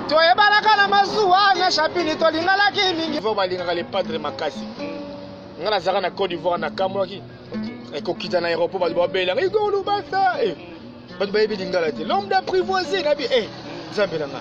Toye balaka na mazuwa na chapini to lingala ki mingi. Faut balinga les padres makasi. Ngana zaka na Côte d'Ivoire na Kamwaki. Eko kita na aéroport ba bela. Igor Lubasa. Ba baby lingala te. L'homme d'apprivoisé na bi Zambelanga.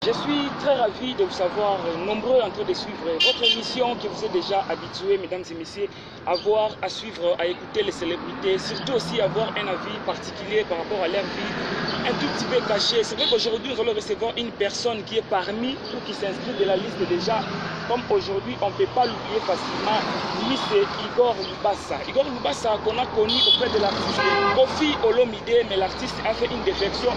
Je suis très ravi de vous savoir nombreux en train de suivre votre émission qui vous est déjà habitué, mesdames et messieurs, à suivre, à écouter les célébrités, surtout aussi avoir un avis particulier par rapport à leur vie, un tout petit peu caché. C'est vrai qu'aujourd'hui, nous allons recevoir une personne qui est parmi ou qui s'inscrit de la liste déjà. Comme aujourd'hui, on ne peut pas l'oublier facilement. Lui, c'est Igor Lubasa. Igor Lubasa qu'on a connu auprès de l'artiste Kofi Olomide, mais l'artiste a fait une défection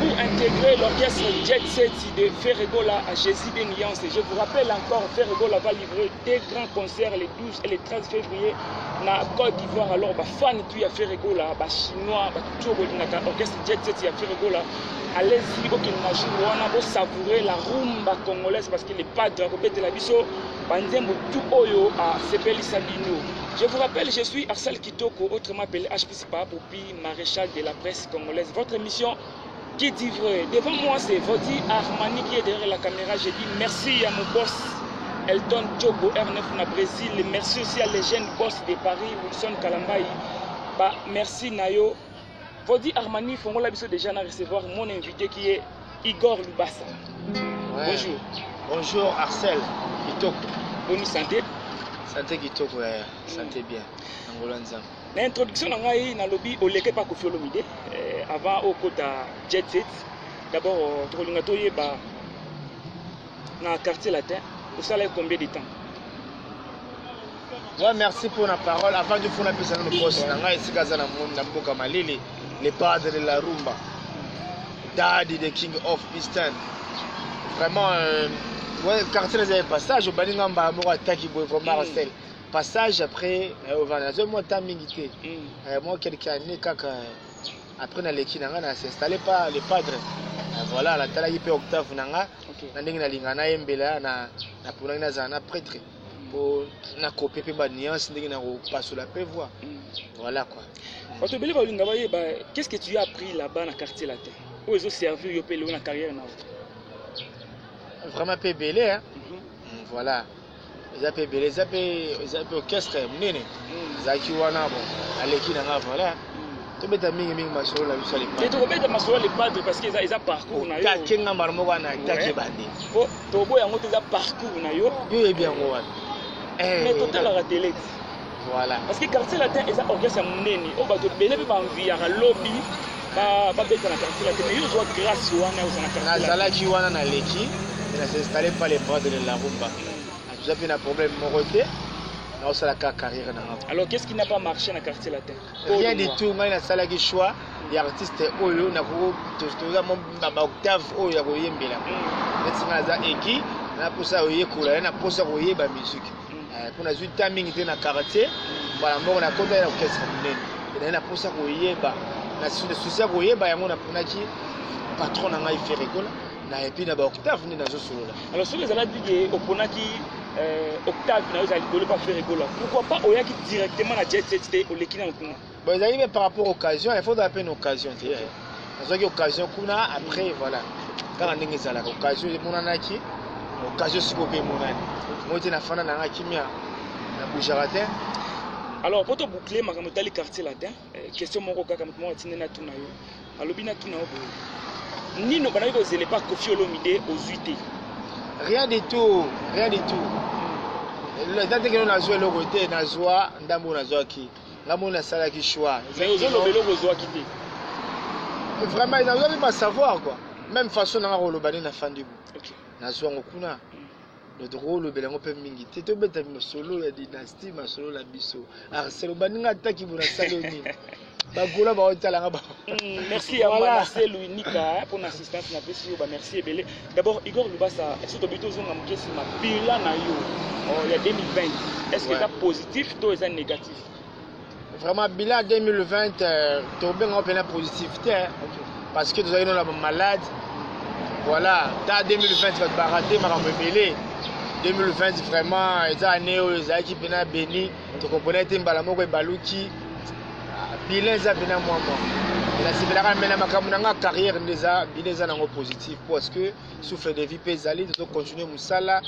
pour intégrer l'orchestre Jet Set de Ferregola à Jésus des Nuances. Je vous rappelle encore, Ferregola va livrer des grands concerts les 12 et les 13 février na Côte d'Ivoire. Alors, fan qui a Ferregola, chinois, tout l'orchestre Jet Set à Ferregola. Allez-y, pour savourer la rumba congolaise parce que les padres de la biso, tout oyo à Sebeli Sabino. Je vous rappelle, je suis Arsène Kitoko, autrement appelé HPCPA, Popi, maréchal de la presse congolaise. Votre émission qui dit vrai. Devant moi, c'est Vodi Armani qui est derrière la caméra. Je dis merci à mon boss Elton Diogo, R9 na Brésil. Merci aussi à les jeunes boss de Paris, Wilson Kalambaï. Merci Nayo. Vodi Armani, Fongo Labiso déjà à recevoir mon invité qui est Igor Lubasa. Ouais. Bonjour. Bonjour Arsène Kitoko. Bonne santé. Santé Kitoko, ouais. Santé bien. Angolanzam. L'introduction dans le lobby au leke pas Kofi Olomide avant au côté Jet Set. D'abord Trolinatoye ba na quartier latin. Vous savez combien de temps? Ouais, merci pour la parole. Avant de faire la piste dans le poste, les padres de la rumba, Daddy the King of Eastern. Vraiment, ouais, quartier des passages au Baningamba Amour attaque vraiment Marcel. Passage après au Vanazzo, moi Tamingité. Moi quelqu'un né après dans l'équipe n'a s'installé pas les padres. Voilà, la tala hyper octave nanga. Nandingi na lingana embela na pour na zana prêtre. Pour na copier pe ba nuance ndingi na passe la pe voix. Voilà quoi. Qu'est-ce que tu as appris là-bas dans le quartier latin? Où ils ont servi yo pe la carrière na? Vraiment peu belé hein. Voilà. Ils appellent belé, ils appellent orchestre mnene. Zaki wana bon, aleki na voilà. Tu mets ta mingi masolo la biso les padres. Tu mets ta masolo les padres parce qu'ils ont parcours na yo. Ta kenga marmo wana ta bandi. Oh, to boya ngoto za parcours na yo. Yo est bien wana. Mais total la télé. Voilà. Parce que quartier latin ils ont orchestre mnene. O ba to belé pe ba envie ya lobby. Ba beta na quartier latin mais yo zo grâce wana aux na quartier. Na zalaki wana na leki. Il ne s'installait pas les padres de la rumba. Vous avez un problème moralité. Alors qu'est-ce qui n'a pas marché dans le quartier latin? Rien du tout. Moi, il y a choix. Les artistes Oyo, il y a un octave Oyo, il y a un musique. Pour nous timing dans le quartier, voilà, on a compté l'orchestre. Il y a pour ça qu'il y a na souci qu'il y a patron n'a pas fait rigolo. Na et puis na ba octave ni nazo solo. Alors sur les alades dit oponaki octave na ozali golo pas faire rigolo. Pourquoi pas oyaki directement na Jet Set au lekina nkuna? Bon ils arrivent par rapport à occasion, il faut appeler une occasion tu sais. Parce que occasion kuna après voilà. Quand ndenge zala occasion monanaki, occasion sikope monani. Moi tu na fana na kimia na boucharatin. Alors pour te boucler ma kamotali quartier latin, question moko kaka mo tinena tuna yo. Alobina tuna yo. Ni nous n'avons pas Kofi Olomide aux UT. Rien du tout, rien du tout. Le temps que nous avons joué le côté, nous avons joué qui, nous avons joué choix. Mais nous avons joué qui. Vraiment, ils n'ont pas savoir quoi. Même façon, nous avons joué na fan du bout. Nous avons joué notre rôle belango pe mingi te to beta solo ya dynastie ma solo la biso Arcelo baninga taki buna saloni bagola ba otala ba. Merci à Marcel Louinika pour l'assistance na pesi ba merci ebele. D'abord Igor Lubasa, est-ce que tu zonga mkesi ma bilan na yo il y a 2020 est-ce que c'est positif ou est négatif? Vraiment bilan 2020 to benga peine positivité parce que nous avons la malade. Voilà, dans 2020 tu vas te barater ma rebelle. 2020 vraiment est année où les équipes bien béni, tu comprenais timbala moko baluki bilan za bina moi et la sibela mena makamuna nga carrière déjà bilan za nango positif parce que souffle de vie pesali de continuer musala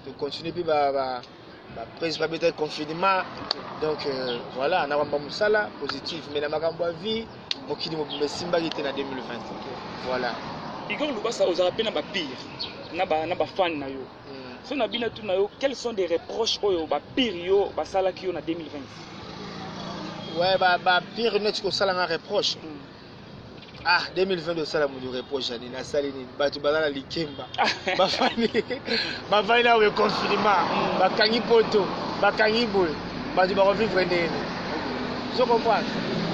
de continuer puis ba prise pas peut-être confinement donc voilà na ba musala positif mais na makambo vie mokili mo simba qui était en 2020 voilà Igor Lubasa aux rappels na ba pire na ba fan na yo so na bina tout na yo quels sont des reproches oyo ba pire yo ba sala ki yo na 2020? Ouais, pire net que ça la reproche. 2020 de ça la mon reproche na salini batu bazala likemba. Ba fani na confinement, ba kangi poto, ba kangi boy, batu ba revivre ndene. Je comprends.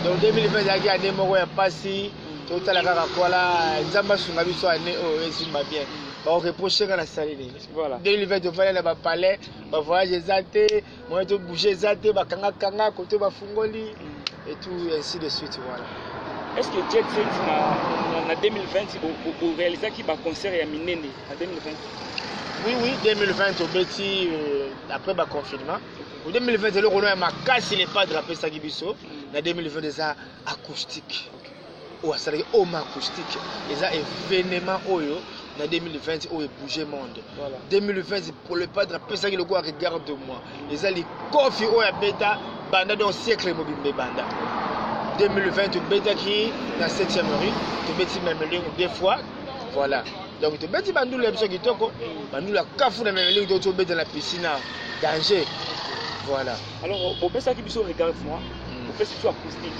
Donc 2020 ya ki ane moko ya pasi, to tala kaka kola, nzamba sunga biso ane esimba bien. Ba reprocher na salini. Voilà. 2020 to fallait na ba palais, ba voyage zate, moi to bouger zate, ba kanga côté ba fungoli et tout ainsi de suite voilà. Est-ce que Jet Set na 2020 vous réalisez qui va concert ya minene en 2020? Oui 2020 au beti après ba confinement. En 2020 le roi ma casse les pas draper ça gibiso. Na 2020 déjà acoustique. Ou ça au acoustique. Les événements oyo en 2020 où il bougeait monde. Voilà. 2020 pour le pas draper ça le quoi regarde moi. Les ali coffee au ya beta banda dans siècle mobile banda. 2020 tu beta qui dans 7e rue, tu beti même deux fois. Voilà. Donc tu beti bandu le biso kitoko, bandu la kafu na même ligne tu beta dans la piscine danger. Voilà. Alors au pesa qui biso regarde moi, au pesa biso acoustique.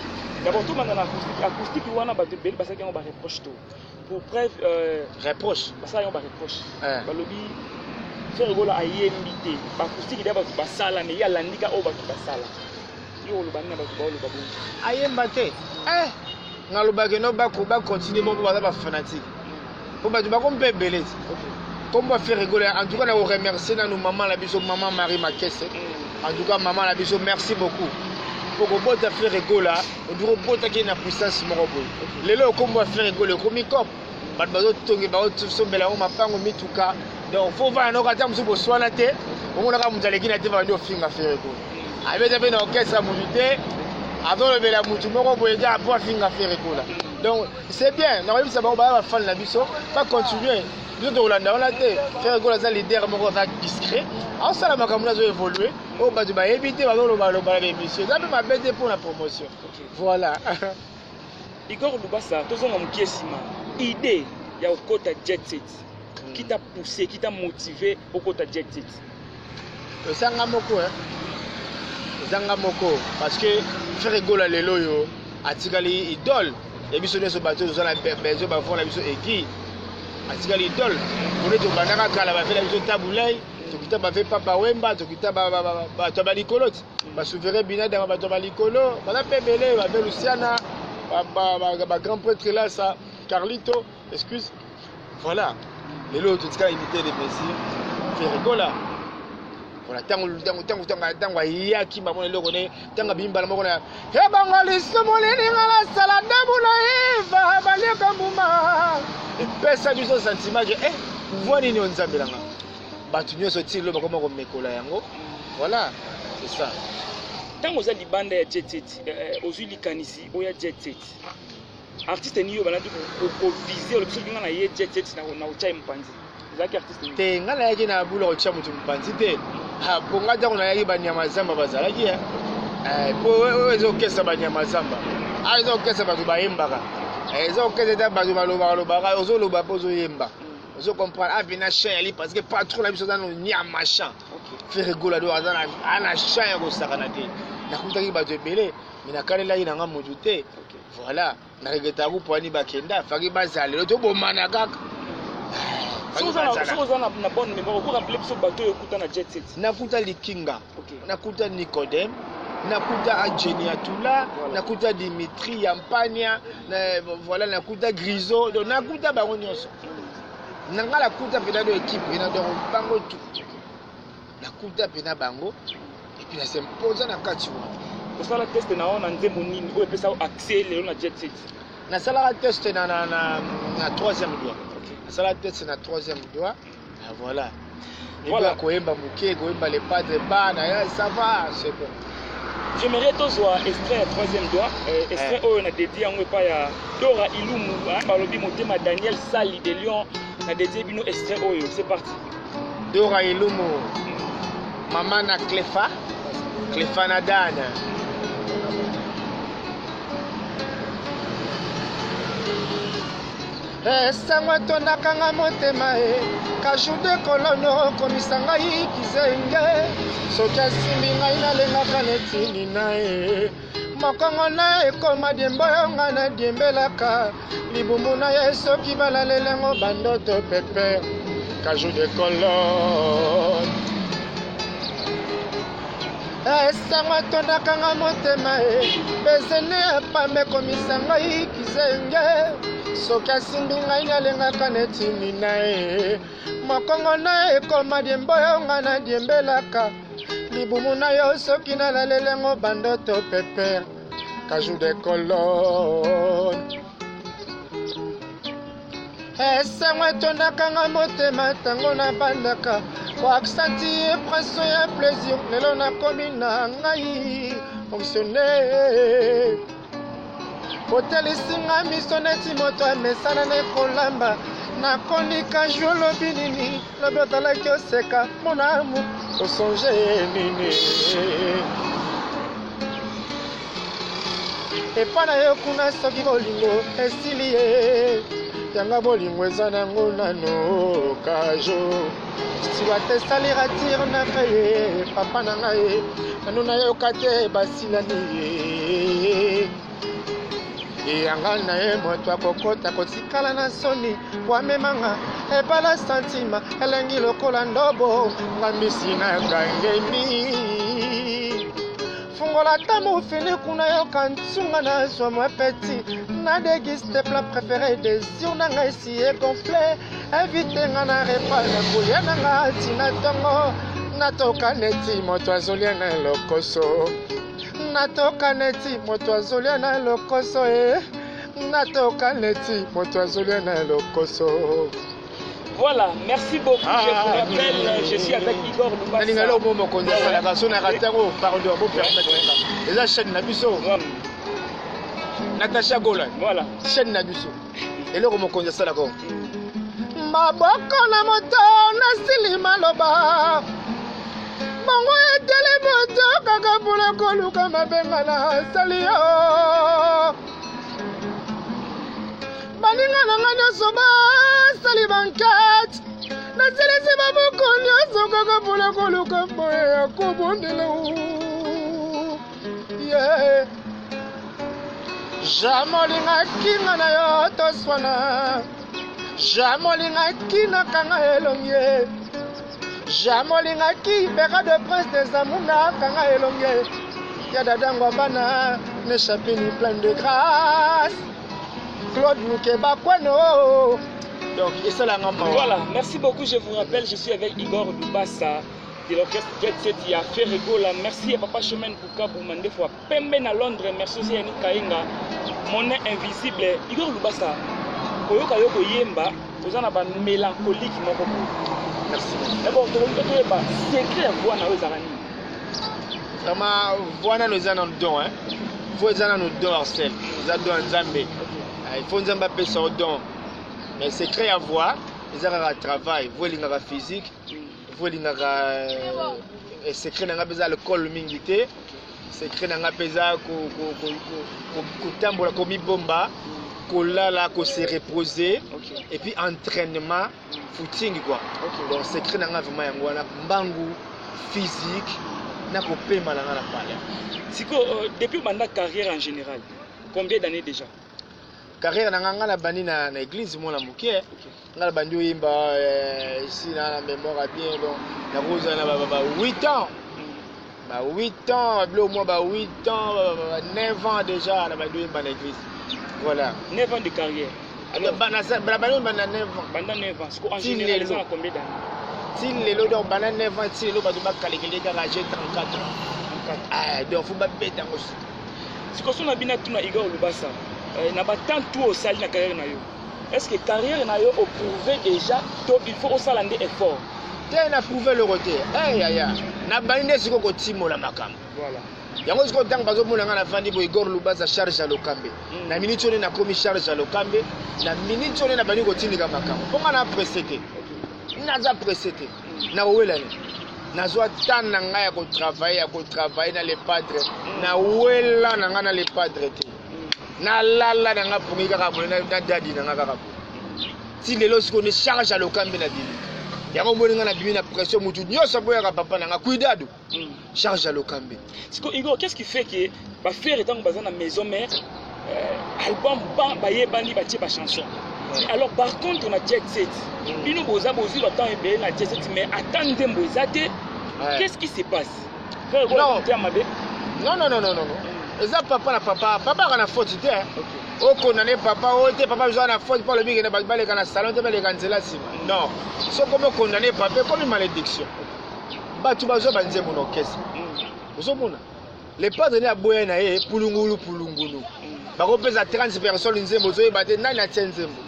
D'abord tout maintenant acoustique wana ba te beli parce que on ba reproche tout. Pour preuve reproche ça on ba reproche. Ba lobby faire gola ayembité. Ba acoustique d'abord ba sala mais ya landika o ba sala. Ayembate ngalobaki no ba continuer bon pour ba fanatique pour ba ko mpe belezi comme va faire rigoler en tout cas on remercier nos maman la biso maman Marie Makesse en tout cas maman la biso merci beaucoup pour que bota faire rigoler on doit bota qui na puissance moko boy lelo comme va faire rigoler comme cop ba bazo tongi ba sombela o mapango mituka donc faut va no kata musu boswana te on na ka muzaleki na te va ndio finga faire rigoler avec des orchestres monité avant le bela mutu moko boyega pour finga faire rigoler donc c'est bien normalement ça va faire la biso pas continuer nous de Hollande on a été faire rigoler ça leader moko va discret en ça la makamuna zo évoluer au bas du ba éviter ba lo émission ça peut m'aider pour la promotion voilà. Igor Lubasa tozonga mkiesima idée ya okota Jet Set qui t'a poussé qui t'a motivé okota Jet Set sanga moko zanga moko parce que faire rigoler les loyo atikali idole et biso ne so bato zo la bezo ba fond la biso eki atikali idole pour les to banaka kala ba faire biso tabulai to kita ba fait papa wemba to kita ba to ba likolo ba souverain binada ba to ba likolo ba la pebele ba Luciana ba grand prêtre là ça Carlito excuse voilà les loyo tikala imiter des messieurs faire rigoler. Voilà, tango ya ki ba mona loko ne tanga bimba na moko na he bangali somoleni ngala salada bula eva baleka mbuma et pesa du sentiment que voini ni onzambelanga batu nyoso tilo ba koma ko mekola yango voilà c'est ça tango za libanda ya Jet Set ozuli kanisi oya Jet Set artiste niyo banatu ko viser le biso ngana ye Jet Set na uchai mpanzi zaki artiste te ngala yake na bula ucha mutu mpanzi te ha ponga ta kuna yaki banyama zamba bazalaki po ezo kesa banyama zamba ezo kesa batu bayembaka ezo kesa ta batu baloba ozo loba pozo yemba ozo comprendre bina chien ali parce que pas trop la biso dans nya machin faire rigoler do azana ana chien ko sakana te na kutaki batu ebele mina kalela ina nga mutu te voilà na regeta ku poani bakenda faki bazale to bomana kaka Si vous avez une bonne mémoire, vous rappelez que ce bateau est dans Jet Set. Nakuta Likinga, Nakuta Nicodème, Nakuta Adjeni Atula, Nakuta Dimitri Yampania, voilà Nakuta Griso, donc Nakuta Baronioso. Nanga la kuta pena de équipe, il y a bango tout. La kuta pena bango, et puis la s'impose na kati. Pour ça la test na on ande monini, ou peut ça accès le na Jet Set. Na sala la test na troisième doigt. Na sala test na troisième doigt. Ah voilà. Et voilà koemba muke, koemba les pas de bas, ça va, c'est bon. J'aimerais tous voir extrait troisième doigt, extrait où on a dédié en pas ya Dora Ilumu, Balobi Motema Daniel Sali de Lyon. Bino extrait oyo, c'est parti. Dora Ilumu, Maman na Clefa, Clefa na Dana. Sangwa tonakanga motema e, kajude kolono komisanga ikizenge, soki asimbi ngai nalengaka netini na e. Mokongo na ekoma diembo yonga na diembelaka, libumbu na ye soki balalelengo bandoto pepe, kaju de kolone. Sangwa tonakanga motema e, bezene apame komisa ngai kizenge, soki asimbi ngai nalengaka netini na e. Mokongo na ekoma diembo yonga na diembelaka, libumu na yo soki nalalelengo bandoto pepe, kaju de kolone. Sangwa tonakanga motema tango na bandaka, waksanti presso ya plaisir, lelo nakomi na ngai fonctionner. Otelisinga miso neti moto amesana nekolamba, nakonika jo lobi nini, lobi otalaki oseka monamu osonge nini. Epa na yo kuna soki bolingo esili ye, yanga bolingo eza nango nano kajo. Siwa te salira tire na faye, papa na ngai nanu na yoka te basilani ye. Yanga na ye moto akokota kotikala na soni, wamemanga ebala santima elengi lokola ndobo, ngambisi na gangemi. Fungola tamu fini kuna yoka ntunga na zwa mwa petit, na déguste plat préféré des yeux na ngai si e gonflé, invite nga na repas na kolia na nga tina tongo, natoka neti moto azolia na lokoso. Natoka neti moto azolia na lokoso e, natoka neti moto azolia na lokoso. Voilà, merci beaucoup. Je vous rappelle, je suis avec Igor Lubasa. Nalingalo mo mokonzi la kanso na ratero pardon bo permettre. Eza chaîne na biso. Natacha Gola. Voilà, chaîne na biso. Eloko mokonzi sala ko. Maboko na moto na silima loba. Mongo etele moto kaka pula koluka mabenga na salio. Baninga na nganya soba sali bankat. Na selese baboko nyoso kaka pula koluka moye ya kubundelu. Yeah. Jamolinga kinga na yo toswana. Jamolinga kina kanga elongie. Jamolinga ki beka de prince des amuna kanga elongie. Ya dadangwa bana ne chapini plein de grâce. Claude Mukeba Kwano. Donc, et ça la ngamba. Voilà, merci beaucoup. Je vous rappelle, je suis avec Igor Lubasa de l'orchestre Jet Set. Il y a Ferregola. Merci à Papa Chemin Pouka Boumande fois. Pemben à Londres. Merci aussi à Yannick Kainga. Monnaie invisible. Igor Lubasa. Koyoka Yoko Yemba. Vous en avez mélancolique. Merci. D'abord, tu as pas secret voix na ozarani. Vraiment, voilà nos ans en don. Il faut en nous don Arsène. Nous avons un Zambé. Il faut nous appeler son don. Mais secret à voir. Ils ont un travail. Vous avez un physique. Vous avez un secret dans le col mingité. Secret dans le tambola comme bomba. Kolala, ko se reposer. Et puis entraînement. Footing quoi. Donc secret dans vraiment yangwana mbangu physique na ko pema na la parler. Siko depuis ma carrière en général, combien d'années déjà? carrière na la bani na église mon la moké ngala bandi oyimba ici na mémoire bien donc na rosa na 8 ans. 8 ans, au moins 8 ans, 9 ans déjà, la bandi oyimba na église. Voilà. 9 ans de carrière. Alors bana 9 ans. Pendant 9 ans, ce qu'on général ça combien d'années? Si les lots donc pendant 9 ans, si les lots ba calculer ka j'ai 34 ans. Ah, donc faut pas bêter aussi. Si qu'on a bien tout na Igor Lubasa. Na ba tant tout au sali na carrière na yo. Est-ce que carrière na yo prouvé déjà donc il faut au salande effort. Tu as prouvé le côté. Na bande siko ko timo la makam. Voilà. Yango siko tang bazo mona na vandi bo Igor Lubasa charge à Lokambe. Na minute on na commis charge à Lokambe. Na minute on na bani ko tindika makam. Ponga na précédé. Naza précédé. Na welani. Nazwa tan na ngaya ko travailler na les padres. Na wela na ngana les padres. Na lala na nga pungi kaka na dadi na nga kaka. Si lelo siko ne charge à Lokambe na dini. Yango moninga na bimi na pression mutu nyoso boya ka papa na nga cuidado. Charge à Lokambe. Siko Igor, qu'est-ce qui fait que ba faire étant bazan na maison mère album ba yebani ba tie ba chanson. Alors par contre on a jet set. Bino boza bozu ba temps ebe na jet set mais attendez mbozate. Qu'est-ce qui se passe? Non. Eza papa na papa kana faute te. O condamné papa o te papa besoin na faute pour le big na balé kana salon te balé kana zela sima. Non. So comme condamné papa comme une malédiction. Ba tu bazo banze mon orchestre. Ozomona. Les padres na boya na ye pulungulu. Ba ko pesa 30 personnes nzembo zo ba te na na tenzembo.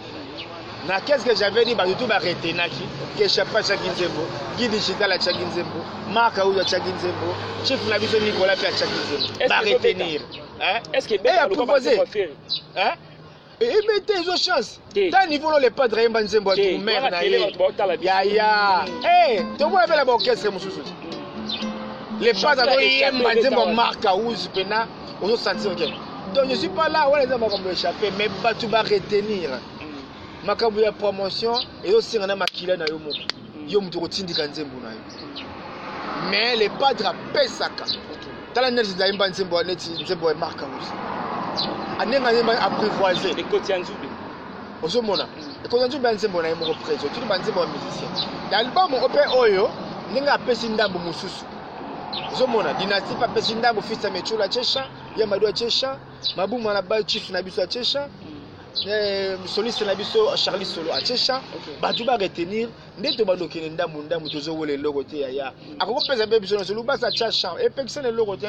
Na qu'est-ce que j'avais dit ba tout ba retenaki que chapa chaque nzembo, qui digital à chaque nzembo, Marca ou à chaque nzembo, chef na biso Nicolas puis à chaque nzembo. Ba retenir. Est-ce que ben proposer hein? Et mettez ils ont chance. Tant niveau les padres yemba nzembo tout mère na ye. Ya. To moi avec la orchestre mususu. Les padres yemba nzembo Marca ou pena, on sentir que. Donc je suis pas là où les gens vont me échapper mais ba tu vas retenir. Makambu ya promotion et aussi on a makila na yo moko yo mutu kotindika nzembo na yo mais les padres pesaka tala neti za imba nzembo neti nzembo e marka usi anenga nzembo apprivoiser les kotianzube ozomona kotianzube nzembo na yo moko preso tu ba nzembo musicien l'album ope oyo ninga apesi ndambo mususu ozomona dynastie pa pesi ndambo fils ya Mechula Chesha ya Madou Chesha mabumu na ba chief na biso Chesha soliste na biso Charlie Solo Achesha batu ba retenir ndeto ba dokene ndamu tozo wole logo te ya akoko pesa be biso no Lubasa Chesha et personne logo te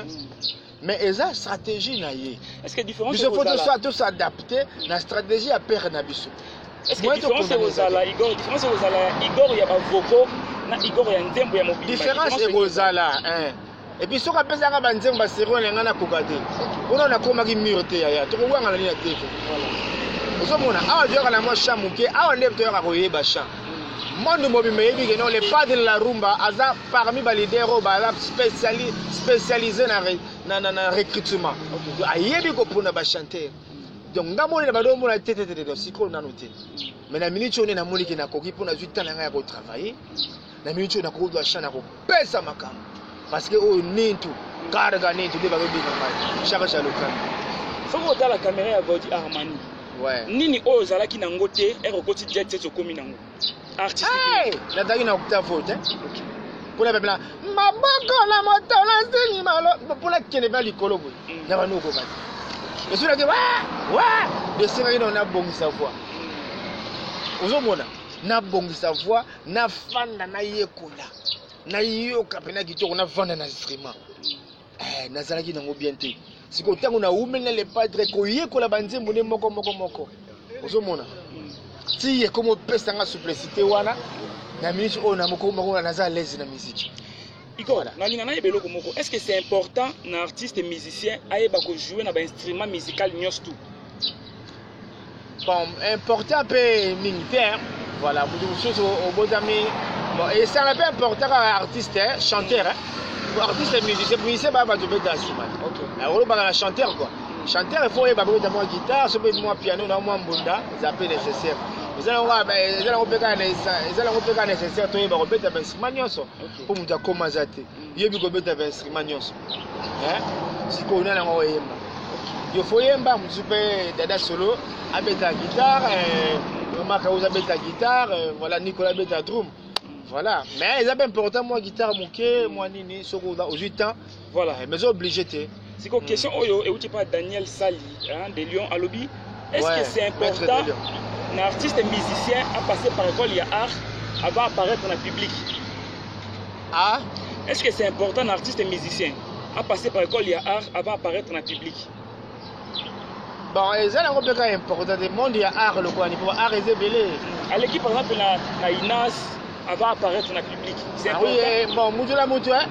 mais eza stratégie na ye est-ce que différence biso faut tout s'adapter na stratégie à perdre na biso est-ce que différence ozala Igor différence ozala Igor ya ba voko na Igor ya ndembo ya mobile différence ozala et puis soka pesa nga ba nzembo ba sérieux nga na kokate ona na koma ki mur te ya to ko ngala ni na te voilà. Ozomona awa joka na moi chamuke awa ndep to yaka koyeba cha monde mobi meyebi que non les padres de la rumba aza parmi ba leaders ba spécialisé na recrutement ayebi ko pona ba chanteur donc ngamoni na bado mona tete siko na noté mais na minute on na moni ki na koki pona 8 ans nga ya ko travailler na minute on na ko do chana ko pesa makam parce que o nintu carga nintu de ba ko bika mai chaka cha local faut que la caméra ya Gaudi Armani. Ouais. Nini ozala ki nango te ekoti jet set okomi nango. Artiste. Na dagi na octave vote. Pour la bebla maboko na moto na singi malo pour la kene ba likolo boy. Na ba noko ba. Et sur la que de singa ino na bongi sa voix. Ozomona na bongi sa voix na fanda na yekola. Na yoka pena kitoko na vanda na instrument. Nazala ki nango bien te. Si ko tango na umene les padres ko yekola banzembo ne moko. Ozomona. Ti ye comme pesa nga supplicité wana na minute o na moko na za l'aise na musique. Igor, na linga na yebelo moko. Est-ce que c'est important na artiste musicien ayeba ko jouer na ba instrument musical nyos tout? Bon, important pe militaire. Voilà, beaucoup de choses au botami. Bon, et c'est un peu important artiste, chanteur. Artiste musicien ba to beta sima. OK. Alors ba chanteur quoi. Chanteur il faut y avoir d'abord guitare, so be moi piano na moi mbunda, ça peut nécessaire. Ils allons repérer nécessaire to y ba robeta ba instrument nyonso. Pour muta komazate. Yebi ko beta ba instrument nyonso. Si ko na ngo yemba. yo foyemba musupe dada solo abeta guitare Makauza beta guitare voilà Nicolas beta drum voilà mais c'est important moi guitare moké moi nini soko aux 8 ans voilà mais obligé té c'est quoi question oyo et où tu pas Daniel Sali de Lyon à Lobby est-ce que c'est important un artiste musicien a passé par école il y a art avant apparaître dans le public? Ah, est-ce que c'est important un artiste musicien a passé par école il y a art avant apparaître dans le public? Bon, c'est un peu important. Le monde il y a art, le quoi, il faut art et belé. À l'équipe par exemple la Inas avant apparaître dans le public. C'est important. Oui, bon, Moutoula Moutou, hein.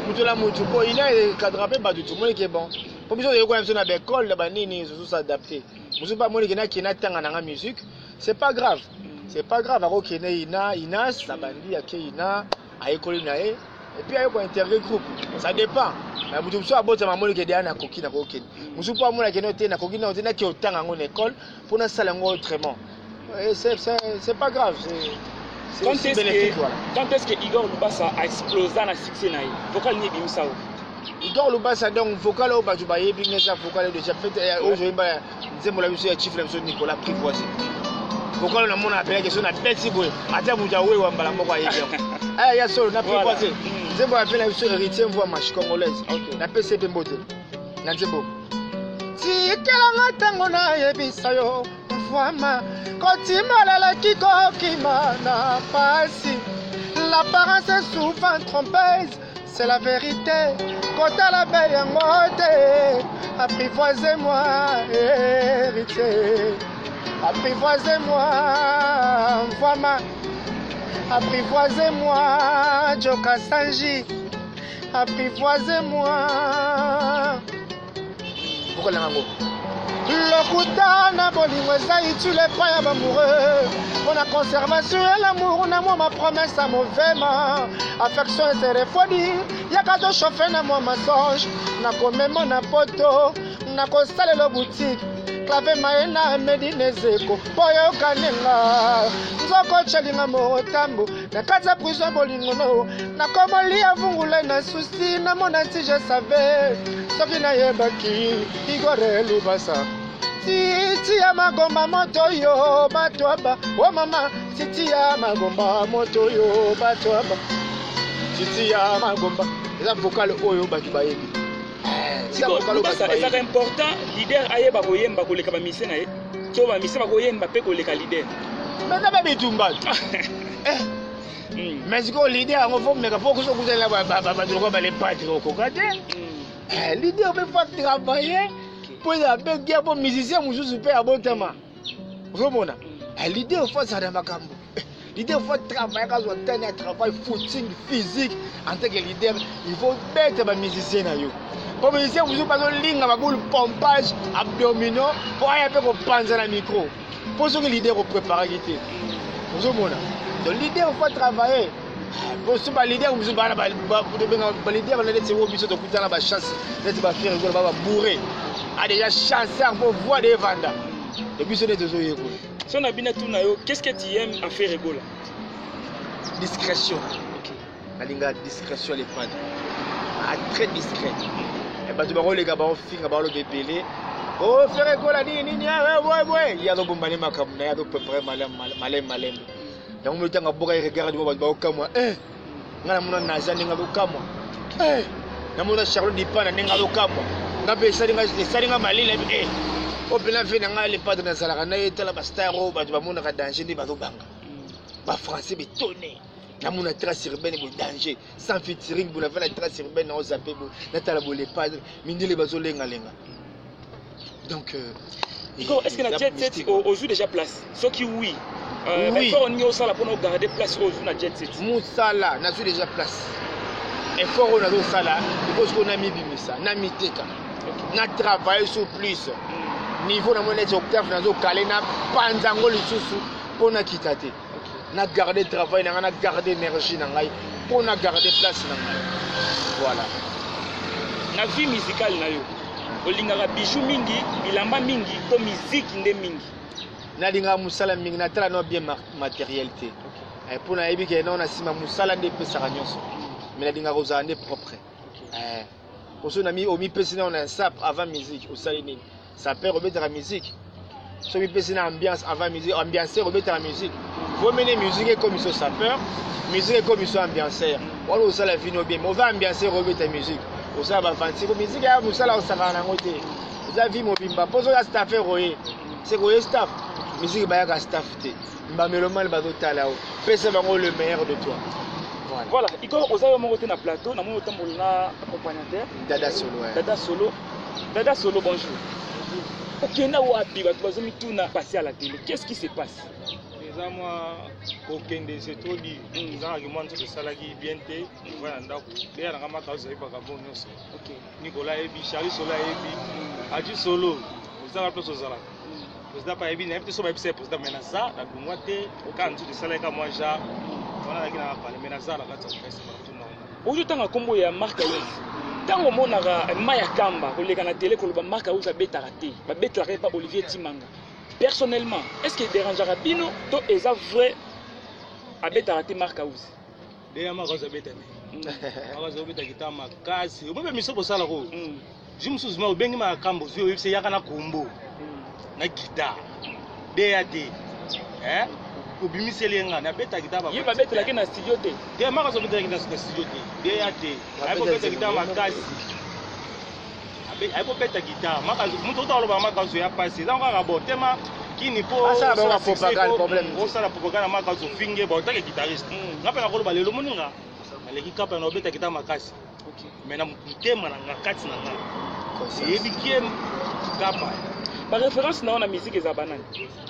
Moutoula Moutou, bon, il a cadrapé pas du tout, moi qui est bon. Pour moi, il y a quand même une école, là-bas, ni s'adapter. Moi, pas moi qui n'a pas de musique, c'est pas grave. C'est pas grave, alors qu'il y a Inas, la bandit, il y a à école nae et puis ayo ko interview groupe ça dépend mais mutu so abota mamoni ke dia na koki na koki musu pa mona ke no te na koki na te na ki otanga ngo école pour na sala ngo autrement c'est pas grave c'est bénéfique voilà. Quand est-ce que Igor Lubasa a explosé na succès na vocal ni bimisa Igor Lubasa donc vocal au baju ba yebi ngeza vocal de chapet au joimba nzembo la biso ya chief la biso Nicolas Privoisier vocal na mona apela ke so na petit boy ata muja we wa mbala moko ayebi ah ya solo na Privoisier nzembo apela biso héritier voix marche congolaise na PCP mbote na nzembo ti kelanga tango na yebisa yo mfama kotima la kikokima na pasi l'apparence est souvent trompeuse c'est la vérité quand à la belle en mode apprivoisez-moi héritier apprivoisez-moi mfama apprivoisez-moi Joka Sanji apprivoisez-moi pourquoi la mango lokuta na bolingo ezali tu les pas ya amoureux pour la conservation et l'amour na moi ma promesse à mauvais affection et cérémonie yaka to chauffer na moi massage na komema na poto na kosala le boutique clave maena medine zeko boyo kanenga nzoko chelinga motambo na kaza prison bolingo no na komolia vungule na souci na mona si je savais soki na yebaki Igor Lubasa titi ya magomba moto yo batwaba o mama titi ya magomba moto yo batwaba titi ya magomba eza vocal oyo batu bayebi c'est important leader ayeba koyemba koleka ba mise na ye to ba mise ba koyemba pe koleka leader mais ça va bitumba mais si ko leader on faut meka faut que so kuzela ba les padres ko kate leader peut pas travailler pour la guerre pour musicien mususu pe abotama uzomona leader faut ça dans makambo leader faut travailler quand on tient un travail footing physique en tant que leader il faut mettre ba musicien na yo pour musicien mususu pas linga ba boule pompage abdominaux pour aller pe ko panza na micro pour ce que leader ko préparer guité uzomona donc leader faut travailler pour ce que leader mususu ba leader na leti wo biso to kutana ba chance leti ba faire ko ba bourrer a déjà chancé pour voir des vendeurs. Et puis ce n'est pas tout. Si on a bien tout, qu'est-ce que tu aimes à faire Ego là? Discrétion. La linga discrétion les fans. Très discret. Et bah tu vas les gars, on finit, on va le bébé. Oh faire Ego là, ni ouais. Il y a donc bon malin macam, il y a donc peu près malin. Donc on me dit on va boire et regarder on va au camwa. Ngana mona naza ninga au camwa. Na mona Charlotte Dipana ninga au camwa. Ngabe saringa malila opena fe nanga les padres na salaka na etala ba star o ba mona ka danger ni ba to banga ba français bétonné na mona trace urbaine bo danger sans featuring bo na fa la trace urbaine na zappé bo na tala bo les padres mindile ba zo lenga donc est-ce que na jet set au joue déjà place ce qui oui mais on y au sala pour nous garder place au joue na jet set musala na joue déjà place et fort on a do sala il faut qu'on a mis bimisa na miteka na travailler sur plus niveau na monnaie octave na zo calé na panzango lisusu pour na kitate na garder travail na garder énergie na ngai pour na garder place na ngai voilà na vie musicale na yo olingaka bijou mingi bilamba mingi to musique nde mingi na linga musala mingi na tala no bien matérialité pour na yebi ke na sima musala nde pesaka nyonso mais na linga rozala nde propre pour ça on a mis au mi président on a un sap avant musique au salinine ça peut remettre la musique. Si vous avez une ambiance avant musique, ambiancer, remettre la musique. Vous menez musique comme ils sont sapeurs, musique comme ils sont ambianceurs. On va la vie bien, on va ambiancer, remettre la musique. On va avancer. La musique, on va la faire en côté. Vous avez vu mon bimba, posez la staff, c'est quoi staff? Musique, il y a staff. Mélomane, il va tout là-haut. Fais le meilleur de toi. Voilà, Igor, vous avez monté dans le plateau, nous avons accompagnateur. Dada Solo. Dada Solo. Dada Solo, bonjour. Ok, na wapi ba tu mis tout na passé à la télé. Qu'est-ce qui se passe? Déjà moi aucun de ces trop dit. Ils ont argumenté que ça là qui bien té, voilà ndako. Derrière na maka osa iba ka bonno so. OK. Nicolas Ebi, Charlie Sola Ebi, Adi Solo. Vous avez appelé Sozala. Vous avez pas Ebi, n'importe so ba Ebi c'est pour ça menaça, na kumwate, aucun tout de ça là ka moi ja. Voilà qui na parlé menaça la ka tsa pesa tout le monde. Oyo tanga kombo ya marque Aouz. Tango monaka Maya Kamba, koleka na télé koloba marque Aouz abeta raté. Ba beta pas Olivier Timanga. Personnellement, est-ce qu'il dérangera Bino to eza vrai abeta raté marque Aouz? Déjà marque Aouz abeta. Marque Aouz abeta kita makasi. Obe miso ko sala ko. Je me souviens au bengi ma Kamba zo yebise yaka na kombo. Na guitare. DAD. Hein? Obimiseli nga na beta guitare ba. Yeba beta la na studio te. Déjà marque Aouz abeta na studio te. DAD. Ay ko beta guitare makasi. Aïe beta guitare, mutu utaloba makazo ya passé. Donc on a botema qui ni po ça va propagande problème. On ça la propagande makazo finge ba otake guitariste. Ngapela koloba lelo moninga. Aleki kapa na beta guitare makasi. OK. Mais na mutema na ngakati na nga. Yebi kiem kapa. Ba référence na musique eza banane.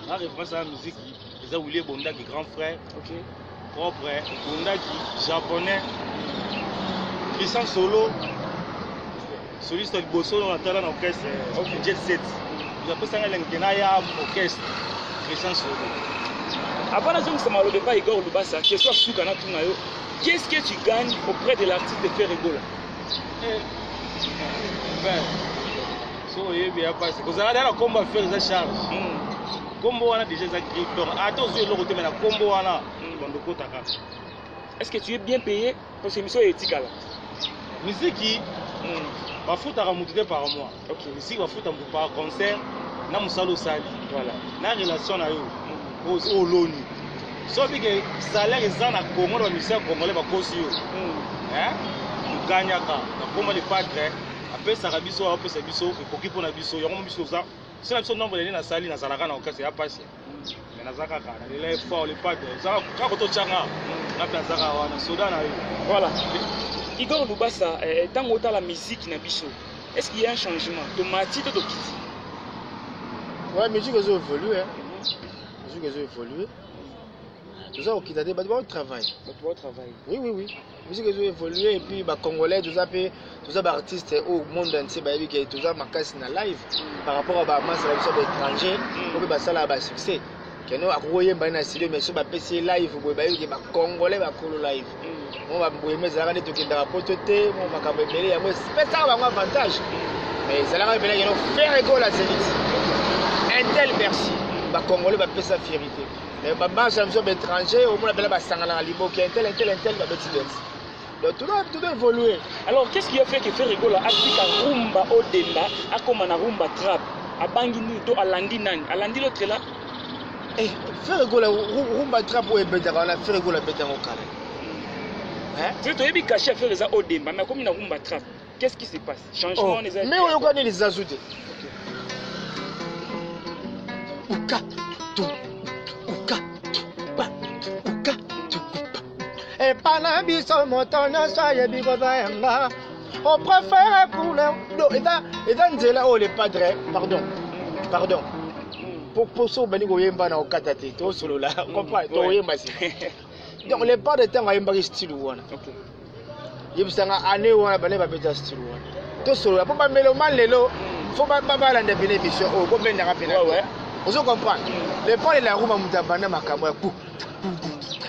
La référence à la musique, c'est William Bondaki grand frère. OK. Propre Bondaki japonais. Christian Solo. Soliste de Bosso dans la orchestre Jet Set. Vous appelez ça un orchestre Christian Solo. Avant de dire que je pas Igor Lubasa, que soit sous Kana Tunayo, qu'est-ce que tu gagnes auprès de l'artiste de faire rigoler? So il bien passé. Vous avez un combat faire ça charge. Combo on a déjà ça griffe. Donc attention le côté mais la combo on a dans côté Est-ce que tu es bien payé pour cette émission éthique là? Musique va foutre à moitié par mois. OK. Ici va foutre par concert na musalo sali. Voilà. Na relation na yo. Au loni. So bige salaire eza na Congo na musicien congolais ba kosi yo. Hein? Ganyaka. Na comme le padre après ça rabiso après ça biso ekoki pona biso yango biso za. C'est la nombre de na sali na zalaka na okase ya passé. Mais na zaka kana le fort le padre. Ça ka koto changa. Na plaza wana soda na yo. Voilà. Igor Lubasa, tant que la musique na biso, est-ce qu'il y a un changement de Mati de Dokiti? Ouais, la musique a évolué. La musique a évolué. Tout ça, on a des travail. Oui, oui, oui. La musique a évolué et puis les Congolais, tout ça, les artistes au monde entier, tout ça, marqué dans live par rapport à la masse de l'étranger, pour que ça ait succès. Que nous avons un studio, mais sur le PC live, les Congolais vont live. On va mettre ça dans la poteté, on va camber, c'est ça un avantage. Mais ça va faire égal à Zénith. Un tel merci, les Congolais vont faire sa fierté. Mais maman, j'ai un étranger, au moins la sangala libo, qui un tel va être. Donc tout doit évoluer. Alors qu'est-ce qui a fait que faire rigolo à Afrika rumba au Demba, à comme na rumba trap, à Bangini to à Landi Nani, à Landi l'autre là? Eh, faire rigolo rumba trap ou ebeta, on a fait rigolo ebeta au carré. Tu as bien caché à faire ça au Demba, mais comme na rumba trap, qu'est-ce qui se passe? Changement des. Mais on connaît les ajouter. Uka tu, uka tu, pa, uka tu. Et pendant biso motonya soye bigozaenga, on préfère pour le. Et dans Nzela oh les padres, pardon. Pour ça bani yemba na okatate to solo là, comprends? To yemba si. Donc les padres temps va yemba style wana. OK. Yebisanga année wana bane ba beta style wana. To solo là, pour ba meloman lelo, faut ba la ndebele mission oh ko benda ka pena. Ouais. Vous comprenez? Les padres la rouma mutabana makambo ya pou.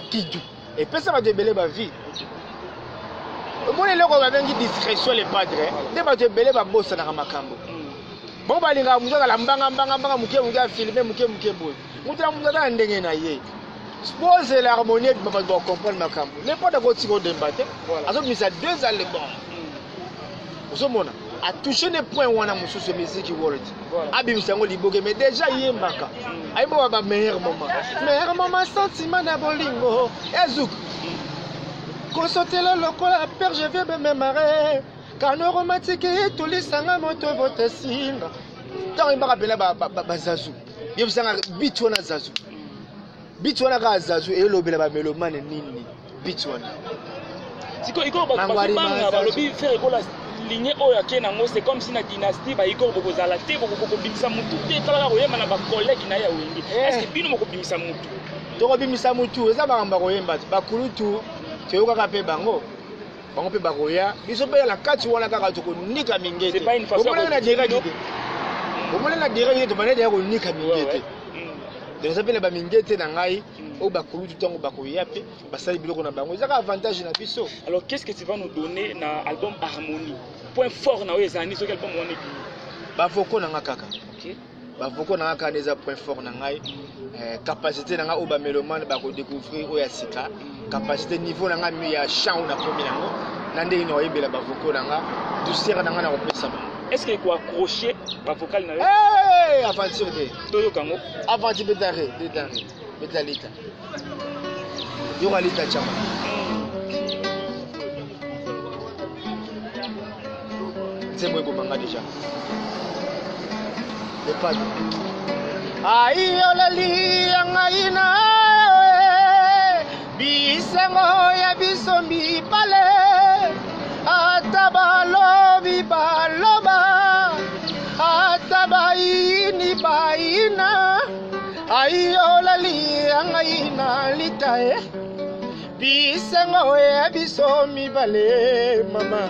Kidu. Et puis ça va te belé ma vie. Moi les loko va bengi discrétion les padres, ne va te belé ba bossa na makambo. Bon balinga muza la mbanga muke filmer muke boy. Mutra muza ndenge na ye. Suppose l'harmonie de ba comprendre makambo. Les padres go tiko de mbaté. Azo misa 2 ans le bon. Vous mona. a touché des points où on a mon sous musique world. Abim sango liboke mais déjà yembaka. Aïbo ba meilleur moment. Meilleur moment sentiment na bolingo. Ezouk. Consulter le local à père je vais me marrer. Car nos romantiques tous les sanga moto vote singa. Tant il m'a rappelé ba Zazu. Yem sanga beat wana Zazu. Beat wana ka Zazu et lobela ba meloman nini. Beat wana. Siko iko ba balobi faire ko la lignée oyo ke nango c'est comme si na dynastie ba iko boko zala te boko bimisa mutu te kala ko yema na ba collègue na ya wengi. Est-ce que bino moko bimisa mutu? To bimisa mutu eza ba ngamba ko yemba ba kulutu te yoka ka pe bango. Bango pe bakoya biso pe la kati wana kaka to ko nika mingete. C'est pas une façon na direct. Omona na direct to banede ya ko nika mingete. Donc ça peut ba mingete na ngai o ba kulutu tango bakoya pe basali biloko na bango. Eza ka avantage na biso. Alors qu'est-ce que tu vas nous donner na album Harmonie? Point fort na oyezani so album on est ba voko na nga kaka. OK. Ba voko na nga kaka neza point fort na ngai. Capacité na nga o ba mélomane ba ko découvrir o ya sika. Capacité niveau na nga mi ya chant na premier nango. Nande ino yebela ba voko na nga. Douceur na nga na kopesa ba. Est-ce qu'il faut accrocher ba vocal na yo? Eh, aventure de. Toyo kango. Aventure betare, betare. Betalita. Yo alita chama. C'est moi qui m'a déjà. Le pas. Aïe olali angaina. Bisango ya bisombi pale. Atabalo bibaloba. Atabaini baina. Aïe olali angaina litae. Bisango ya bisombi pale mama.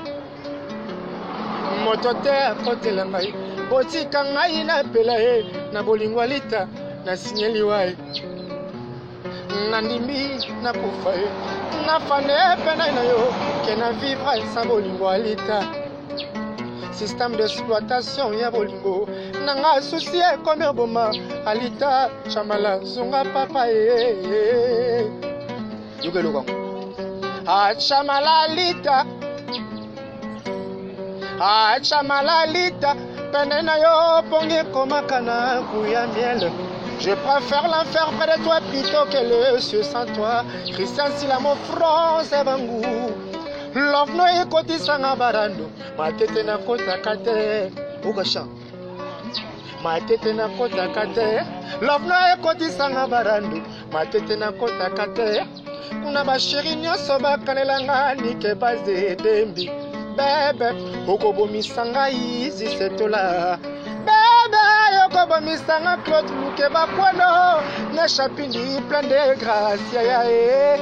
Motote akotela ngai botika ngai na pela e na bolingo lita na signeli wae na ndimbi na kufa e na fane pena na yo ke na vivre sans bolingo lita système d'exploitation ya bolingo na nga souci comme boma alita chamala zunga papa e yokelo kango a chamala lita acha malalita penena yo pongi komakana kuya miel. Je préfère l'enfer près de toi plutôt que le ciel sans toi. Christian sila mo France bangu. Love no ekoti sanga barando. Matete na kota kate. Ukasha. Matete na kota kate. Love no ekoti sanga barando. Matete na kota kate. Kuna ba chéri nyoso bakanelanga nike base dembi. Bebe, okobo misanga izi setola. Bebe, okobo misanga Claude Luke bakwano. Ne chapini plein de grâce ya e.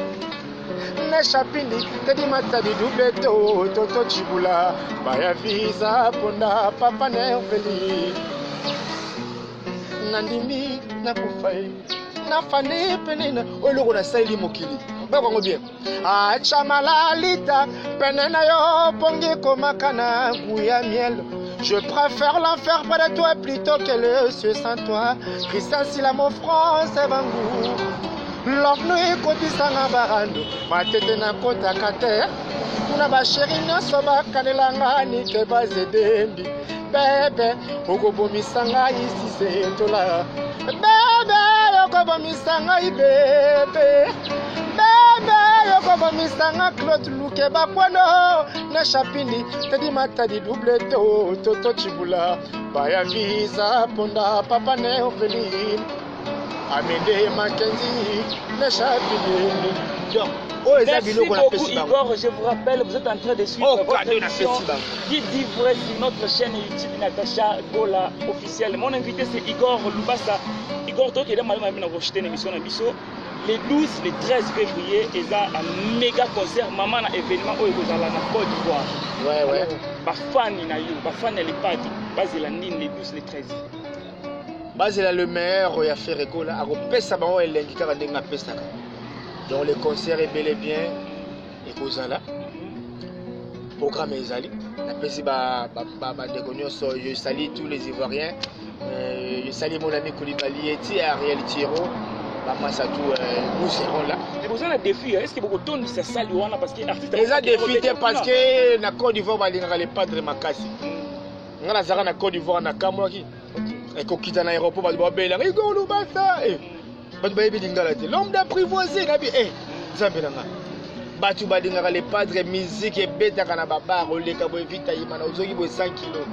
Ne chapini tedi matadi dubeto toto chibula. Baya visa ponda papa nerveli. Nandimi na kufai. Na fane penina oloko na saili mokili. Bakongo bien. Acha malalita penena yo pongi komakana guya miel. Je préfère l'enfer près de toi plutôt que le ciel sans toi. Christian sila mo France bangu. Love no ekoti sanga barando. Matete na kota kate. Kuna ba chéri nyoso bakanelanga nike base dembi. Bebe, okobomisanga isi setola. Bebe, okobomisanga ibebe. Bebe, okobomisanga Claude Luke bakwano. Na chapini, tedi matadi double to, toto chibula. Baya visa, ponda, papa neoveline. Amende Mackenzie, na chapini. Donc, merci beaucoup Igor, je vous rappelle, vous êtes en train de suivre votre émission Guide d'Ivoire sur notre chaîne YouTube Natacha Gola officielle. Mon invité c'est Igor Lubasa. Igor, toi qui es malheureusement venu rejeter une émission dans Bisso. Les 12, les 13 février, il y a un méga concert, maman un événement où il y a la Côte d'Ivoire. Ouais, ouais. Bafan il est pas dit. Base la Nine, les 12, les 13. Base la le meilleur, il y a fait récolte. À repérer ça, il y a l'indicateur de la peste. Donc le concert est bel et bien et cause là. Programme est allé. Je salue tous les Ivoiriens. Je salue mon ami Koulibaly et Ariel Thiro. Nous serons là. Mais vous avez un défi. Est-ce que vous avez ça salut parce que l'artiste les a défi parce que la Côte d'Ivoire va aller pas de Makassi. nga nazalaka na Côte d'Ivoire na kamwaki ekokita na aéroport bato babelanga Igor Lubasa bato bayebi lingala te l'homme d'apprivoisé nabi nzambe na nga bato balingaka le padre musique ebetaka na babar oleka boye vita yima na ozoki boye 100 kilo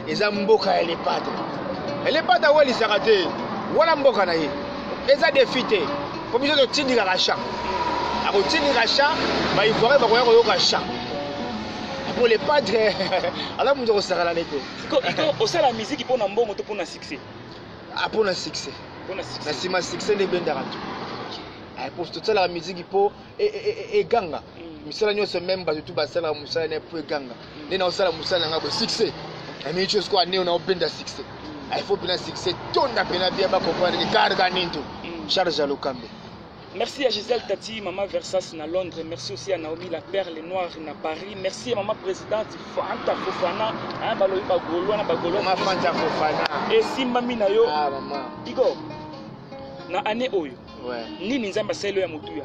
eza mboka ya le padre awelisaka te wana mboka na ye eza defi te po biso totindikaka champ akotindika champ baivoire bakoya koyoka champ pour les padres alors nous osakala nete osala la musique pour na mbongo to pour na succès pour na succès na sima succès nde bendaka tu pour toute la musique pour eganga misala nyonso même bato tu basala musala na pour eganga nde na osala musala nga bo succès na mingi chose quoi ne na obenda succès il faut bien succès tonda pena bien ba comprendre que carga ninto charge à Lokambe. Merci à Gisèle Tati, Maman Versas na Londres. Merci aussi à Naomi La Perle Noire na Paris. Merci à Maman Présidente Fanta Fofana. Baloyi bagolo na bagolo. Maman Fanta Fofana. Et Simba Minayo. Ah maman. Digo. Na année oyo. Ouais. Nini nzamba selo ya mutuya.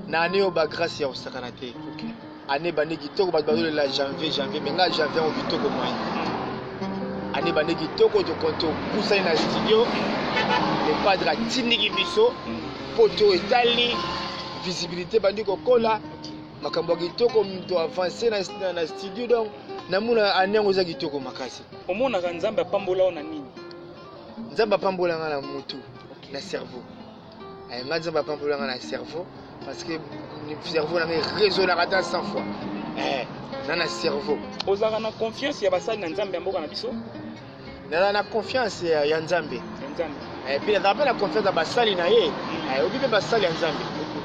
Na année o ba grâce ya osakana te. OK. Année bani kitoko ba bazolo la janvier mais nga janvier o kitoko moyen. Année bani kitoko to konto kusa na studio. Le padre a tiniki biso poto etali visibilité bandi kokola makambo kitoko mto avancer na studio donc namuna anengo za kitoko makasi omona ka nzamba pambola ona nini nzamba pambola na mutu na cerveau nga nzamba pambola na cerveau parce que le cerveau na réseau la rata 100 fois na cerveau ozaka na confiance ya basali na nzambe ya mboka na biso na confiance ya nzambe et puis la confiance à Basali na ye obi pe Basali ya Nzambe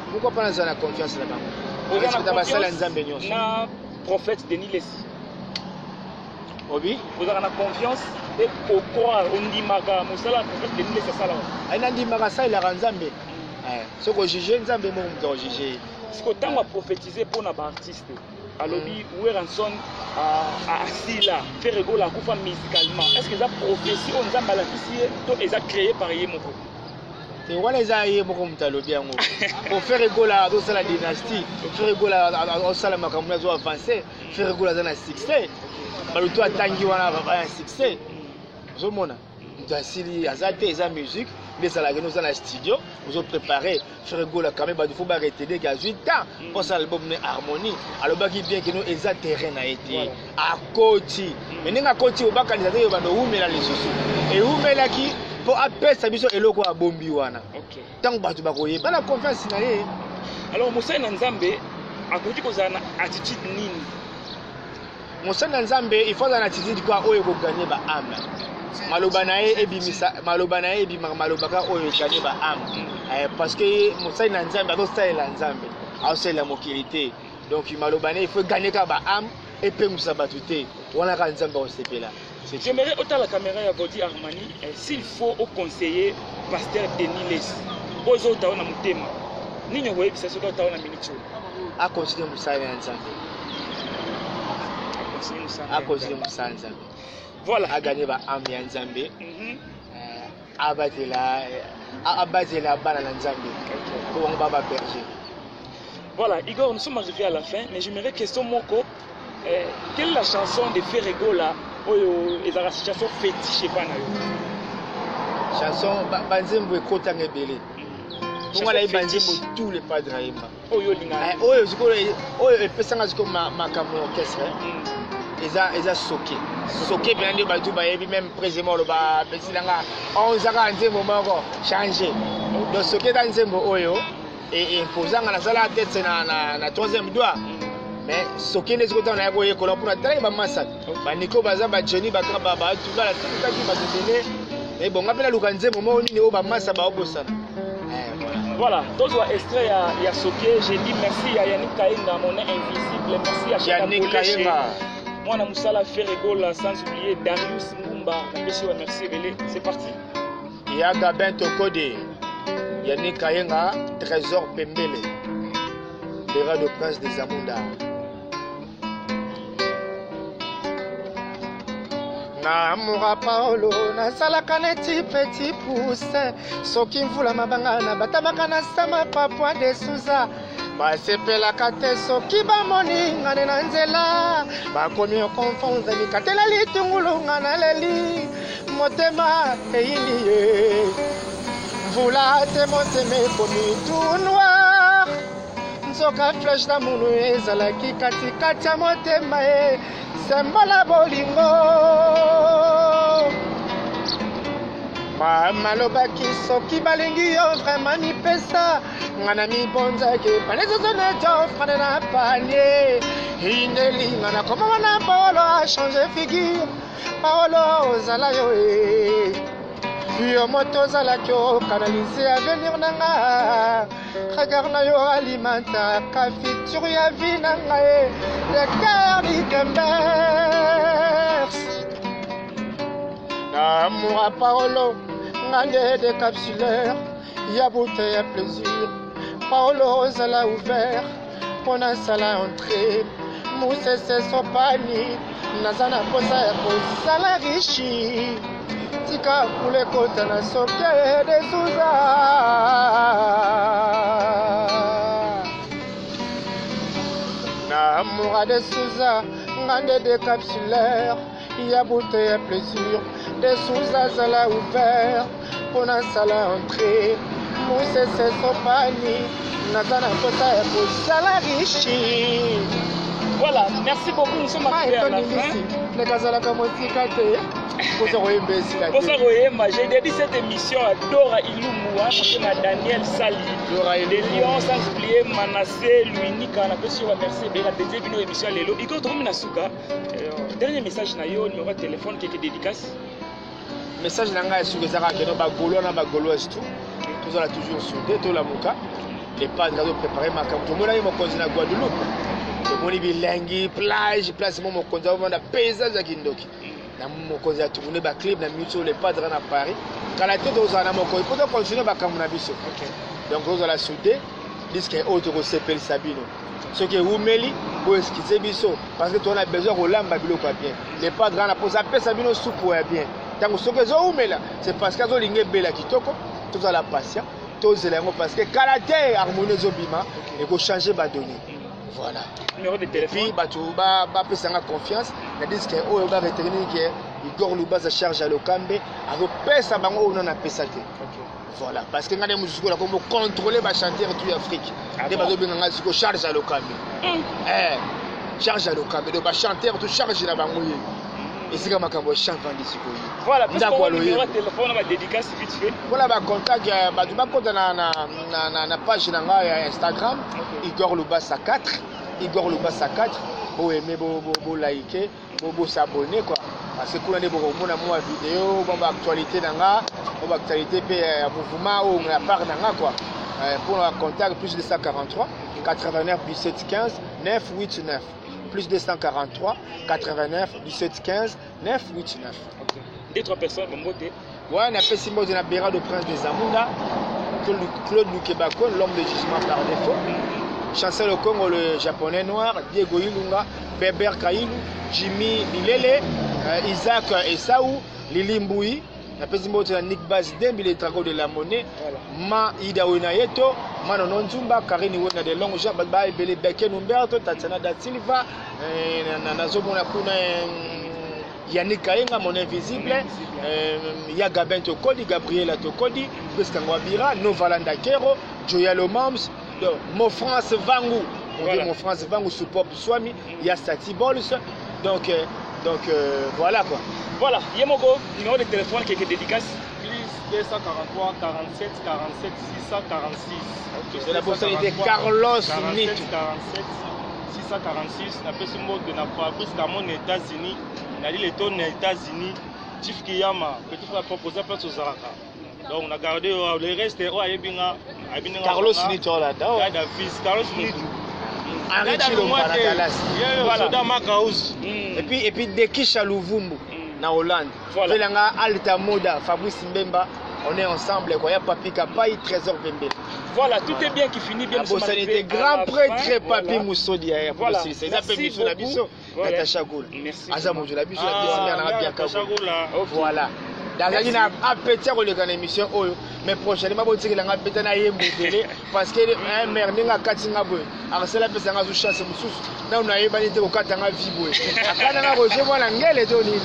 pourquoi pas na confiance là bas parce que Basali ya Nzambe nyonso na prophète Denis Lesi obi vous avez la confiance et au croire on dit maga musala prophète Denis Lesi sala ana ndi maga sala la Nzambe ce que juger Nzambe mo mto juger ce que tant à prophétiser pour na ba artiste alobi Weranson a asila faire rigoler kufa musicalement est-ce que ça prophétie on nzamba la kisi to eza créé par yemoko te wala eza yemoko mtalobi yango pour faire rigoler do sala dynastie faire rigoler au sala makambo na zo avancer faire rigoler na succès baluto atangi wana ba succès zo mona mtasili azate eza musique mais ça la nous dans la studio nous ont préparé faire rigoler quand même il faut pas arrêter dès qu'il y a 8 ans pour ça l'album ne harmonie alors ba qui bien que nous eza terrain a été à côté mais ninga côté au baka nizate bando umela lisusu et umela ki pour appeler sa biso eloko a bombi wana OK tant batu bakoye bana confiance na ye alors Moussa na Nzambe akoti kozana attitude nini Moussa na Nzambe il faut dans attitude quoi oyo ko gagner ba âme maloba na ye ebimisa maloba na ye ebimaka malobaka oyo ekani ba âme parce que Moussa na Nzambe azosalela Nzambe azosalela mokili te donc maloba na ye il faut gagner ka ba âme epengwisa bato te wana ka Nzambe akosepela. J'aimerais autant la caméra ya Bodi Armani s'il faut au conseiller pasteur Denis Lesi ozo taona mutema nini oyebisa soka taona minute a continuer Moussa na Nzambe a continuer Moussa na Nzambe voilà a gagné ba âme ya Nzambe abatela bana na Nzambe pour on baba berger. Voilà Igor, nous sommes arrivés à la fin mais j'aimerais question moko quelle est la chanson de Ferrego là oyo ezala chanson fétiche pana yo chanson banzembo ekotanga ebele pour la banzembo tous les padres aimba oyo linga oyo zikolo oyo epesanga ziko makambo orchestre eza soke bien ndio batu bayebi même président lo ba besilanga on zaka nzembo moko changer donc soke ta nzembo oyo et imposanga na sala tête na troisième doigt mais soke ne ziko na yako yekola pour atala ba massa ba niko baza ba Johnny ba kaba ba tu la tuka ki ba tele mais bon ngapela luka nzembo mo nini o ba massa ba obosana voilà donc extrait ya soke j'ai dit merci à Yannick Kayenga mon invisible merci à Yannick Kayenga moi na musala Ferrego là sans oublier Darius Ngumba monsieur merci belé c'est parti ya Gabin Tokode Yannick Kayenga Trésor Pembele le roi de prince des Amunda na mura Paolo na salaka neti petit pouce soki mvula mabanga na batabaka na sama papwa de Souza basepelaka te soki bamoni ngane na nzela bakomi okonfonze mikatela litungulu nga naleli motema eyini ye mvula te motema ekomi tout noir nzoka flèche na munu ezalaki katikati ya motema ye sembola bolingo malobaki soki balingi yo vraiment mipesa nga na mibonzaki panezozo neto frane na panie inelinga na komama na paolo a change figure paolo ozala yo yo moto ozalaki okanalize avenir na nga regard na yo alimentaka futur ya vie na nga ye le cœur d'Ikembers Amour à Paolo, ngande des capsuleurs, y'a bouteille à plaisir. Paolo zala ouvert, on a sala entrée. Mousse c'est son panier, nazana posa ya posala richi. Tika pour les côtes na soke de Souza. Amour à de Souza, ngande des capsuleurs. Il y a bouteille à plaisir, des sous-azala ouverts, pour un sala entrée, mousse c'est son panier, Natana Kota et pour salarichi. Voilà, merci beaucoup, nous sommes arrivés à la fin. Les Kazala Kamotikate, j'ai dédié cette émission à Dora Ilumua, à Daniel Sali, les Lions, sans oublier Manassé, Louinika, on a pu se remercier, mais la deuxième émission, Lélo. Il faut trouver Nasuka. Dernier message, numéro de téléphone qui est dédicace. Message nanga sur les Arabes, qui bagolo na bagolo est tout. Nous allons toujours soudé, tout la mouka. Les padres ont préparé ma cam. Tout le monde a eu mon cousin à Guadeloupe. Tout le monde est bilingue, plage, place mon cousin, on a paysage à Kindoki. Mon cousin a tourné ma clip, na mutuo les padres à Paris. Quand la tête aux anamoko, il faut continuer à Kamunabiso. Donc nous allons souder, disque autre recépel Sabino. Ce qui est Oumeli, pour esquisser Bisso, parce que tu as besoin de l'amba bien. Les padres à la pose à Sabino soupe pour bien. Tant que ce que c'est parce qu'ils ont l'ingé bella qui toko, tout à la patience, tous les mots parce que caractère harmonie zobima et qu'on change ma données. Voilà. Numéro de téléphone. Puis bah tu vas faire confiance. Les disques oh on va retenir que Igor Luba sa charge à l'Okambe, avec pesa bango on a pesate. Voilà parce que ngane musique là comme contrôler ma chanteur tout Afrique. Des bazo binga ngasi ko charge à l'Okambe. Charge à l'Okambe de ba chanteur tout charge na bango. Et c'est comme un chant en discours. Voilà, parce qu'on a numéro de téléphone, on va dédicace vite fait. Voilà, bah contact, bah tu vas compter na page Instagram, Igor Lubasa 4, Igor Lubasa 4. Vous aimez, vous liker, vous s'abonner quoi. Parce que quand on est bon, on a moins vidéo, bon actualité nanga, bon actualité mouvement ou la part nanga quoi. Pour le contact plus de 143 89 17 15 989. Plus 243 89 17 15 989. Okay. Et 3 personnes, bon côté. Ouais, on a fait Simon de la Béra de Prince des Zamunda, Claude Lukebako, l'homme de jugement par défaut. Chancel au Congo, le japonais noir, Diego Ilunga, Beber Kailou, Jimmy Milele, Isaac Esaou, Lili Mboui. La présidente de Nick Baz Dembi les travaux de la monnaie, Ma Ida Unayeto, Manonon Zumba, Karine Wona de Longa, Baba Bele Beken Umberto, Tatiana da Silva, Nazomona Kuna Yannick Kaenga, mon invisible, Yaga Tokodi, Gabriela Tokodi, Pescangwabira, Novalanda Kero, Joyalo Mams, Mon France Vangu, Mon France Vangu, Support Swami, Yastati Bols, donc voilà quoi. Voilà, Yemogo, numéro de téléphone qui est dédicace. Plus 243 47 47 646. C'est la possibilité Carlos Nito. 47 646. On appelle ce mot de la Fabrice Camon aux États-Unis. On a dit les tonnes aux États-Unis. Chief Kiyama, petit frère proposé par Sozaraka. Donc on a gardé le reste. Carlos Nito là-dedans. Carlos Nito. Et puis Dekisha Luvumbu na Hollande. Velanga Alta Moda, Fabrice Mbemba, on est ensemble quoi. Il y a Papi Kapai, Trésor Bembe. Voilà, tout est bien qui finit bien. Bon, ça était grand prêtre Papi Moussoudi. Voilà. C'est ça fait Bissou Nabiso. Natacha Goul. Merci. Azamou Nabiso, la bien Kagoul. Voilà. Dazaki na appétit pour les émissions mais prochainement bon dire nga appétit na yembo télé parce que un mère ninga katinga boy arsela pesa nga chasse mususu na una yebani te kokatanga viboy akana nga roger voilà ngele to nini.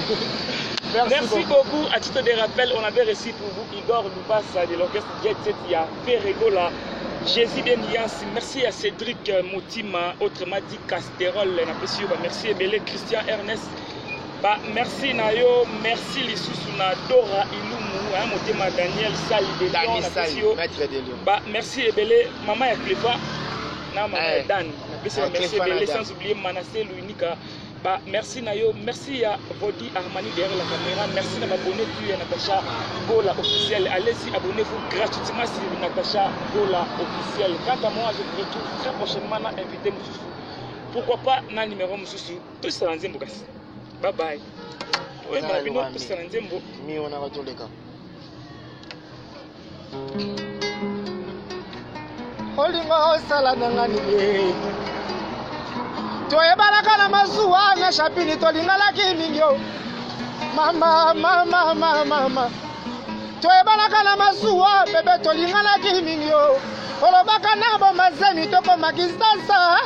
Merci beaucoup. À titre de rappel, on avait reçu pour vous Igor Lubasa de l'orchestre Jet Set, il y a Ferregola, Jésus Benias, merci à Cédric Motima, autrement dit Casterol, merci Ebele, Christian Ernest, merci Nayo, merci Lissousuna, Dora Ilumu, Motima Daniel Sali de Lyon, merci Ebele, Maman Yakleva, Maman Dan, merci Ebele, sans oublier Manassé Louinika. Merci Nayo, merci à Body Armani derrière la caméra, merci à m'abonner tu Natacha Gola officiel. Allez-y, abonnez-vous gratuitement sur Natacha Gola officiel. Quant à moi, je vous retrouve très prochainement à inviter Moussou. Pourquoi pas dans le numéro Moussou. Tout ça dans Zembo. Bye bye. Oui, mais tout ça dans Zembo. Mi on a tous les cas. Holinga osala nangani. Toyebalaka na mazuwa na chapini tolingalaki mingyo mama mama mama toyebalaka na mazuwa bebe tolingalaki mingyo olobaka na bo mazemi toko makisasa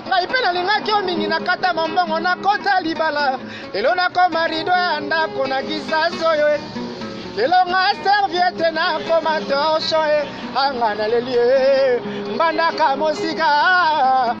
ngai pe nalingaki yo mingi na kata mombongo na kota libala lelo nakoma rido ya ndako na kisasa oyo lelo nga serviette na koma torsho anga na lelie mbandaka mosika